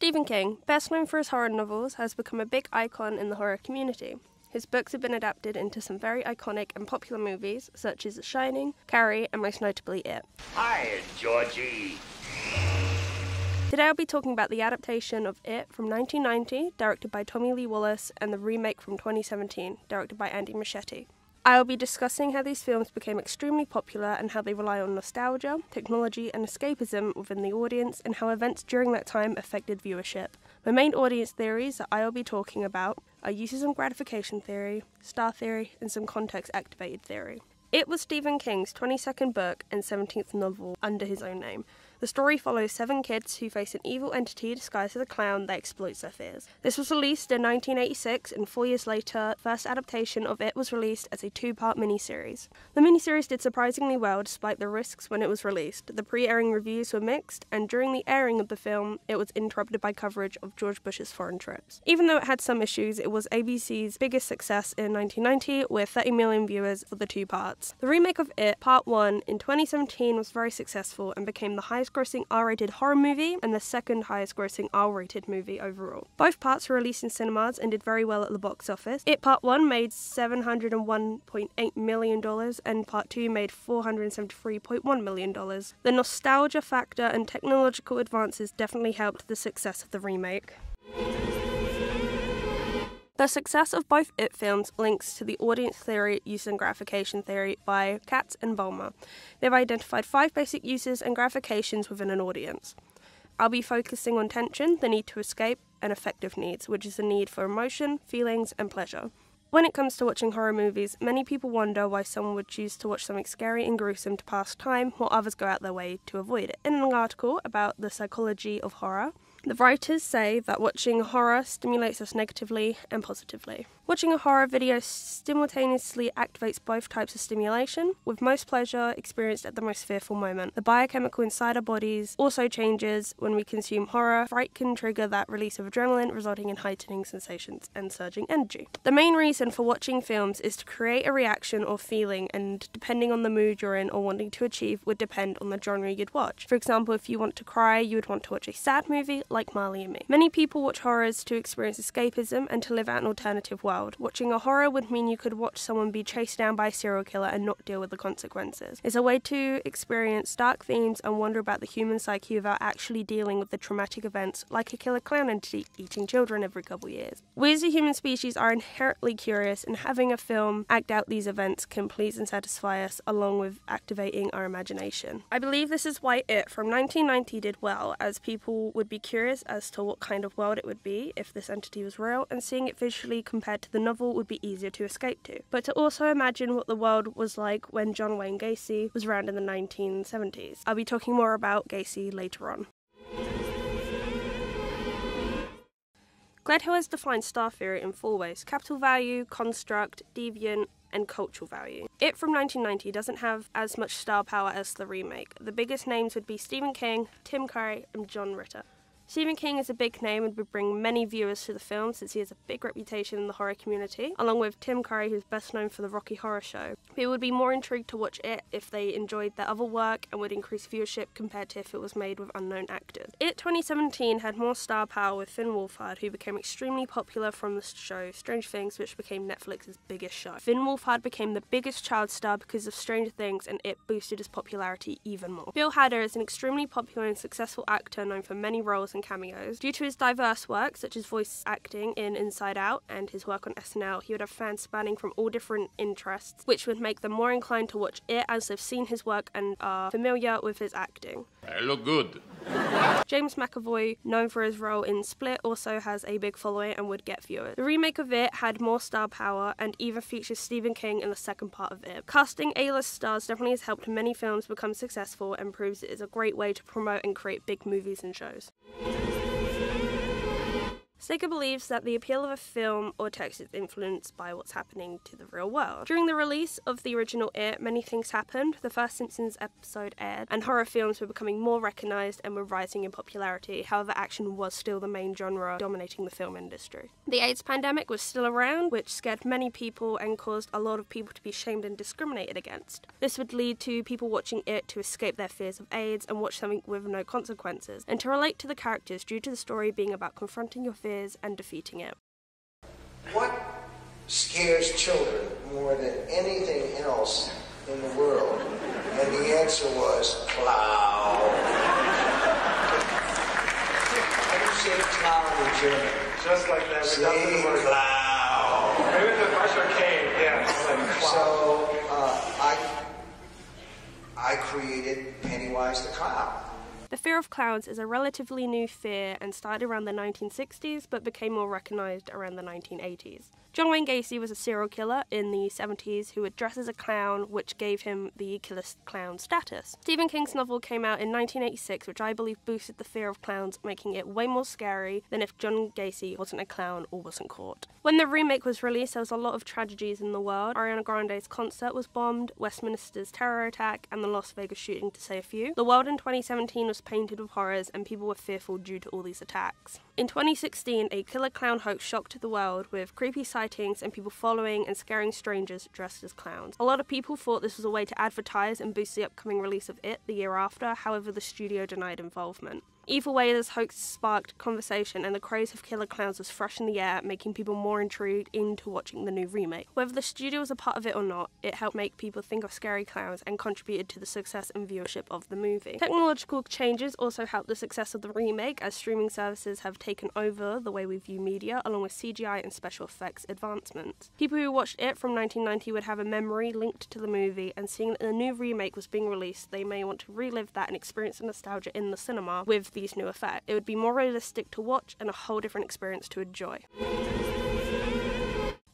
Stephen King, best known for his horror novels, has become a big icon in the horror community. His books have been adapted into some very iconic and popular movies, such as The Shining, Carrie, and most notably It. Hi, Georgie. Today I'll be talking about the adaptation of It from 1990, directed by Tommy Lee Wallace, and the remake from 2017, directed by Andy Muschietti. I will be discussing how these films became extremely popular and how they rely on nostalgia, technology, and escapism within the audience, and how events during that time affected viewership. My main audience theories that I will be talking about are uses and gratification theory, star theory, and some context-activated theory. It was Stephen King's 22nd book and 17th novel under his own name. The story follows 7 kids who face an evil entity disguised as a clown that exploits their fears. This was released in 1986, and 4 years later, the first adaptation of It was released as a 2-part miniseries. The miniseries did surprisingly well despite the risks when it was released. The pre-airing reviews were mixed, and during the airing of the film, it was interrupted by coverage of George Bush's foreign trips. Even though it had some issues, it was ABC's biggest success in 1990, with 30 million viewers for the 2 parts. The remake of It, Part 1, in 2017 was very successful and became the highest-grossing R-rated horror movie and the second highest-grossing R-rated movie overall. Both parts were released in cinemas and did very well at the box office. It Part 1 made $701.8 million and Part 2 made $473.1 million. The nostalgia factor and technological advances definitely helped the success of the remake. The success of both It films links to the audience theory, use and gratification theory by Katz and Vollmer. They've identified 5 basic uses and gratifications within an audience. I'll be focusing on tension, the need to escape, and affective needs, which is the need for emotion, feelings, and pleasure. When it comes to watching horror movies, many people wonder why someone would choose to watch something scary and gruesome to pass time, while others go out their way to avoid it. In an article about the psychology of horror, the writers say that watching horror stimulates us negatively and positively. Watching a horror video simultaneously activates both types of stimulation, with most pleasure experienced at the most fearful moment. The biochemical inside our bodies also changes when we consume horror. Fright can trigger that release of adrenaline, resulting in heightening sensations and surging energy. The main reason for watching films is to create a reaction or feeling, and depending on the mood you're in or wanting to achieve would depend on the genre you'd watch. For example, if you want to cry, you would want to watch a sad movie like Marley and Me. Many people watch horrors to experience escapism and to live out an alternative world. Watching a horror would mean you could watch someone be chased down by a serial killer and not deal with the consequences. It's a way to experience dark themes and wonder about the human psyche without actually dealing with the traumatic events like a killer clown entity eating children every couple years. We as a human species are inherently curious, and having a film act out these events can please and satisfy us along with activating our imagination. I believe this is why It from 1990 did well, as people would be curious as to what kind of world it would be if this entity was real, and seeing it visually compared to the novel would be easier to escape to. But to also imagine what the world was like when John Wayne Gacy was around in the 1970s. I'll be talking more about Gacy later on. Gledhill has defined star theory in 4 ways: capital value, construct, deviant, and cultural value. It from 1990 doesn't have as much star power as the remake. The biggest names would be Stephen King, Tim Curry, and John Ritter. Stephen King is a big name and would bring many viewers to the film since he has a big reputation in the horror community, along with Tim Curry, who's best known for the Rocky Horror Show. People would be more intrigued to watch It if they enjoyed their other work and would increase viewership compared to if it was made with unknown actors. It 2017 had more star power with Finn Wolfhard, who became extremely popular from the show Stranger Things, which became Netflix's biggest show. Finn Wolfhard became the biggest child star because of Stranger Things, and It boosted his popularity even more. Bill Hader is an extremely popular and successful actor known for many roles and cameos. Due to his diverse work, such as voice acting in Inside Out and his work on SNL, he would have fans spanning from all different interests, which would make them more inclined to watch It as they've seen his work and are familiar with his acting. I look good. James McAvoy, known for his role in Split, also has a big following and would get viewers. The remake of It had more star power and even features Stephen King in the second part of It. Casting A-list stars definitely has helped many films become successful and proves it is a great way to promote and create big movies and shows. Staker believes that the appeal of a film or text is influenced by what's happening to the real world. During the release of the original It, many things happened. The first Simpsons episode aired, and horror films were becoming more recognised and were rising in popularity. However, action was still the main genre dominating the film industry. The AIDS pandemic was still around, which scared many people and caused a lot of people to be shamed and discriminated against. This would lead to people watching It to escape their fears of AIDS and watch something with no consequences, and to relate to the characters due to the story being about confronting your fears and defeating it. What scares children more than anything else in the world? And the answer was clown. How do you say clown in German? Just like that. Say clown. Maybe the Usher came, yeah. So I created Pennywise the Clown. The fear of clowns is a relatively new fear and started around the 1960s but became more recognised around the 1980s. John Wayne Gacy was a serial killer in the 70s who would dress as a clown, which gave him the killer clown status. Stephen King's novel came out in 1986, which I believe boosted the fear of clowns, making it way more scary than if John Gacy wasn't a clown or wasn't caught. When the remake was released, there was a lot of tragedies in the world. Ariana Grande's concert was bombed, Westminster's terror attack, and the Las Vegas shooting, to say a few. The world in 2017 was painted with horrors, and people were fearful due to all these attacks. In 2016, a killer clown hoax shocked the world with creepy sightings and people following and scaring strangers dressed as clowns. A lot of people thought this was a way to advertise and boost the upcoming release of It the year after, however the studio denied involvement. Either way, this hoax sparked conversation and the craze of killer clowns was fresh in the air, making people more intrigued into watching the new remake. Whether the studio was a part of it or not, it helped make people think of scary clowns and contributed to the success and viewership of the movie. Technological changes also helped the success of the remake, as streaming services have taken over the way we view media, along with CGI and special effects advancements. People who watched It from 1990 would have a memory linked to the movie, and seeing that the new remake was being released, they may want to relive that and experience the nostalgia in the cinema with these new effects. It would be more realistic to watch and a whole different experience to enjoy.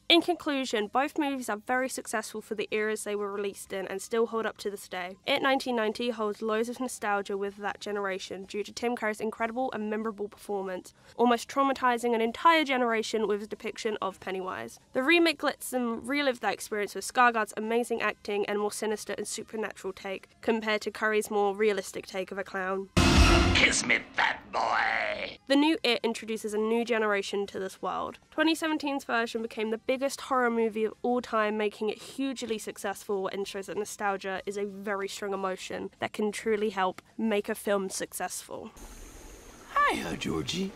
In conclusion, both movies are very successful for the eras they were released in and still hold up to this day. It 1990 holds loads of nostalgia with that generation due to Tim Curry's incredible and memorable performance, almost traumatizing an entire generation with his depiction of Pennywise. The remake lets them relive that experience with Skarsgård's amazing acting and more sinister and supernatural take, compared to Curry's more realistic take of a clown. Kiss me, fat boy. The new It introduces a new generation to this world. 2017's version became the biggest horror movie of all time, making it hugely successful, and shows that nostalgia is a very strong emotion that can truly help make a film successful. Hiya, Georgie.